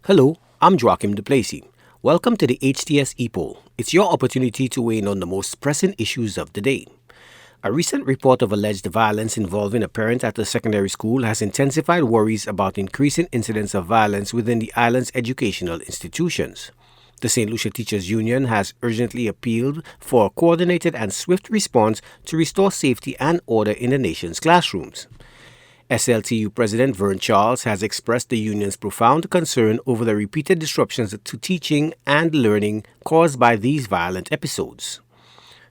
Hello, I'm Joachim Duplessis. Welcome to the HTS Epoll. It's your opportunity to weigh in on the most pressing issues of the day. A recent report of alleged violence involving a parent at a secondary school has intensified worries about increasing incidents of violence within the island's educational institutions. The St. Lucia Teachers Union has urgently appealed for a coordinated and swift response to restore safety and order in the nation's classrooms. SLTU President Vern Charles has expressed the union's profound concern over the repeated disruptions to teaching and learning caused by these violent episodes.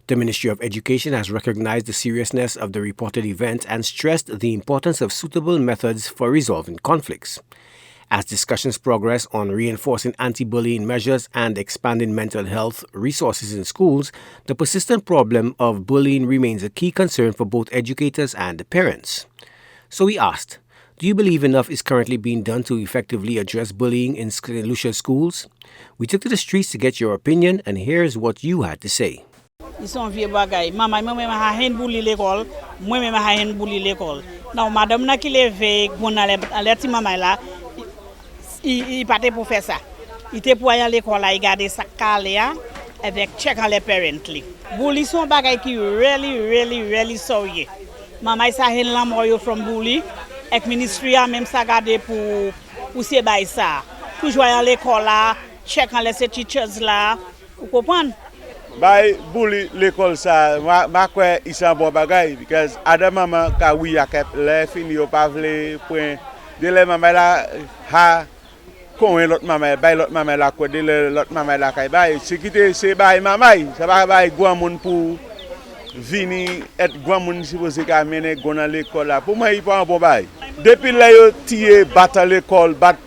The Ministry of Education has recognized the seriousness of the reported event and stressed the importance of suitable methods for resolving conflicts. As discussions progress on reinforcing anti-bullying measures and expanding mental health resources in schools, the persistent problem of bullying remains a key concern for both educators and parents. So we asked, do you believe enough is currently being done to effectively address bullying in St. Lucia schools? We took to the streets to get your opinion, and here's what you had to say. Ison vie bagay. Mama ha hen bully l'école, moi même ha hen bully l'école. Now madame na ki leve gon ale ti mama la, il partait pour faire ça. Il était pour aller à l'école là, il garder sa calea avec check les parents. Bully son bagay ki really sorry. Mama sa hen la moyo from bully. Ek ministry a même ça garder pour se bay ça. Toujours aller à l'école là, check les teachers là. Vous comprenez? By bully l'école ça ma quoi ils sont bon bagay because ada mama ka oui a kep le fini au pas vle point de le mama la ha kon l'autre mama bay l'autre mama la ko de l'autre mama la kay bay sécurité c'est bay mama ça va bay grand monde pour vini être grand monde supposé ka mener gon à l'école là pour moi il pas un bon bay depuis là yo tirer battre l'école battre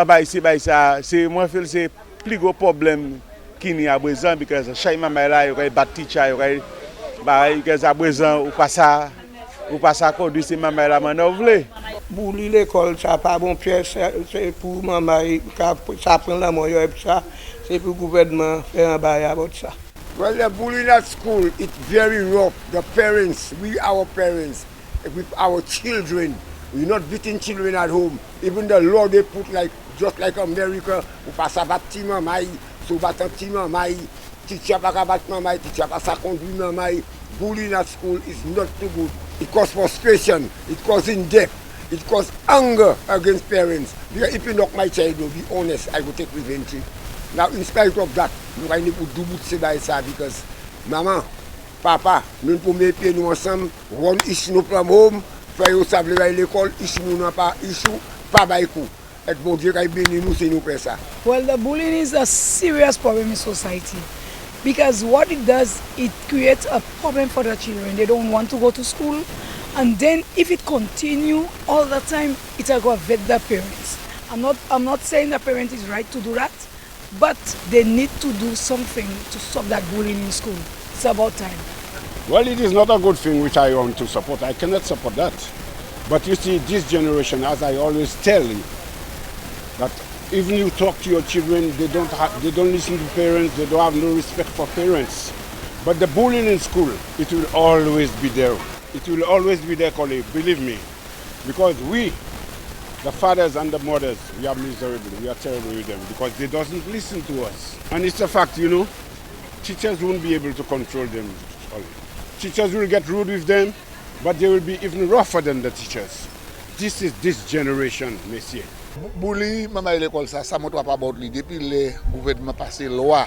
bay c'est bay ça c'est moi feel c'est plus gros problème qui n'y a besoin parce que chaque maman là il y a bat teacher il y a besoin ou pas ça conduire ces maman là maintenant vle bully l'école ça pas bon pièce c'est pour maman ça prend la moyen et ça c'est pour gouvernement faire un bail about ça. Well, the bullying at school, it's very rough. The parents, our parents, with our children, we're not beating children at home. Even the law they put just like America, ou pas ça bat ti maman, so bat ti maman, teacher pas bat maman, teacher pas ça conduit maman. Bullying at school is not too good. It causes frustration, it causes death, it causes anger against parents. Because if you knock my child, be honest, I will take revenge. Now, in spite of that, I need to do it because maman, papa, nous pouvons mettre nous ensemble, run issue from home, faire au sable à l'école, issue nous pas issue, pas baïkou. Et bon Dieu, quand il bénit nous, c'est nous faire ça. Well, the bullying is a serious problem in society because what it does, it creates a problem for the children. They don't want to go to school, and then if it continue all the time, it will go affect the parents. I'm not saying the parent is right to do that, but they need to do something to stop that bullying in school. It's about time. Well, it is not a good thing which I want to support. I cannot support that. But you see, this generation, as I always tell you, that even you talk to your children, they don't listen to parents, they don't have no respect for parents. But the bullying in school, it will always be there. It will always be there, colleague, believe me. Because we, the fathers and the mothers, we are miserable, we are terrible with them because they doesn't listen to us. And it's a fact, teachers won't be able to control them. Teachers will get rude with them, but they will be even rougher than the teachers. This is this generation, messieurs. Bully, maman l'école ça montre pas about lui depuis le gouvernement passé loi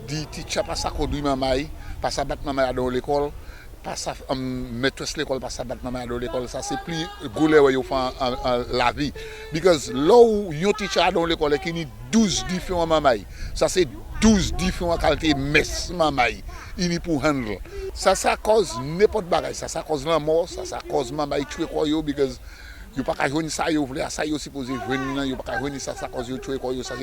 dit teacher pas ça conduit maman, pas ça battre maman dans l'école. Pas ça maîtresse l'école pas ça battre maman dans l'école ça c'est plus gros les yo font la vie because là où yo teacher dans l'école qui ni 12 différents maman ça c'est 12 différentes qualités mess maman il ni pour handle ça cause n'importe bagage ça cause la mort ça cause maman tuer quoi yo because you pas ka joindre ça yo vle ça yo supposé joindre yo pas ka joindre ça cause yo tuer quoi yo ça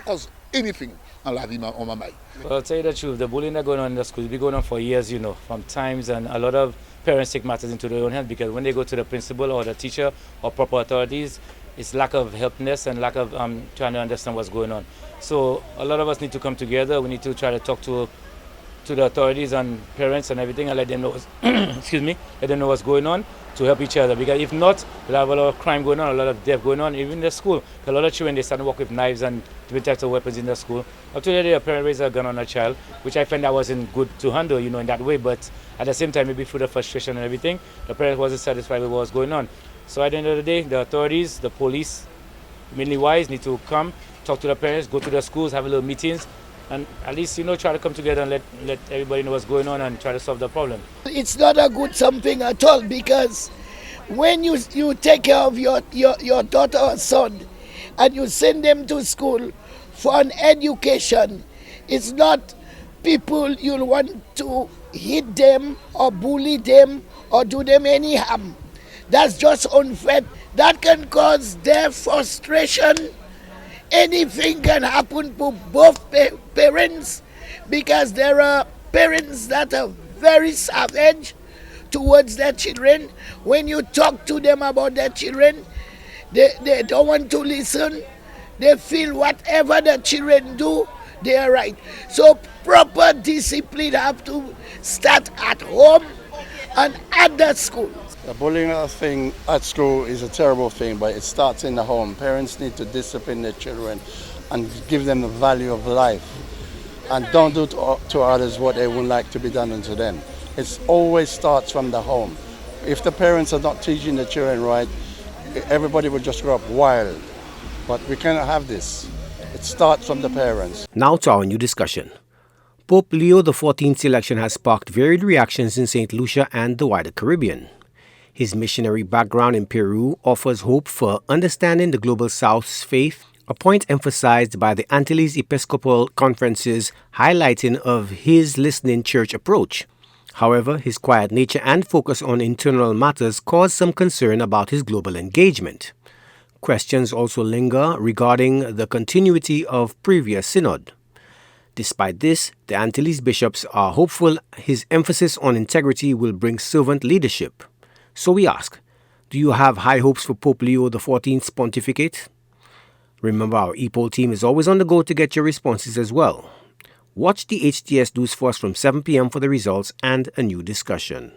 cause anything in la vie on maman. Well, I'll tell you the truth, the bullying that going on in the school has been going on for years, from times, and a lot of parents take matters into their own hands because when they go to the principal or the teacher or proper authorities, it's lack of helpness and lack of trying to understand what's going on. So a lot of us need to come together. We need to try to talk to to the authorities and parents and everything and let them know excuse me, let them know what's going on to help each other, because if not, we'll have a lot of crime going on, a lot of death going on, even in the school. A lot of children, they start to walk with knives and different types of weapons in the school. Up to the day, a parent raised a gun on a child, which I find that wasn't good to handle, in that way, but at the same time, maybe through the frustration and everything, the parent wasn't satisfied with what was going on. So at the end of the day, the authorities, the police, mainly wise, need to come, talk to the parents, go to the schools, have a little meetings, and at least, try to come together and let everybody know what's going on and try to solve the problem. It's not a good something at all, because when you take care of your daughter or son and you send them to school for an education, it's not people you'll want to hit them or bully them or do them any harm. That's just unfair. That can cause their frustration. Anything can happen to both parents, because there are parents that are very savage towards their children. When you talk to them about their children, they don't want to listen. They feel whatever the children do, they are right. So proper discipline have to start at home and at the school. The bullying thing at school is a terrible thing, but it starts in the home. Parents need to discipline their children and give them the value of life, and don't do to others what they would like to be done unto them. It always starts from the home. If the parents are not teaching the children right, everybody will just grow up wild. But we cannot have this. It starts from the parents. Now to our new discussion. Pope Leo XIV'S election has sparked varied reactions in St. Lucia and the wider Caribbean. His missionary background in Peru offers hope for understanding the Global South's faith, a point emphasized by the Antilles Episcopal Conference's highlighting of his listening church approach. However, his quiet nature and focus on internal matters cause some concern about his global engagement. Questions also linger regarding the continuity of previous synod. Despite this, the Antilles bishops are hopeful his emphasis on integrity will bring servant leadership. So we ask, do you have high hopes for Pope Leo XIV's pontificate? Remember, our Epoll team is always on the go to get your responses as well. Watch the HTS News Force from 7 p.m. for the results and a new discussion.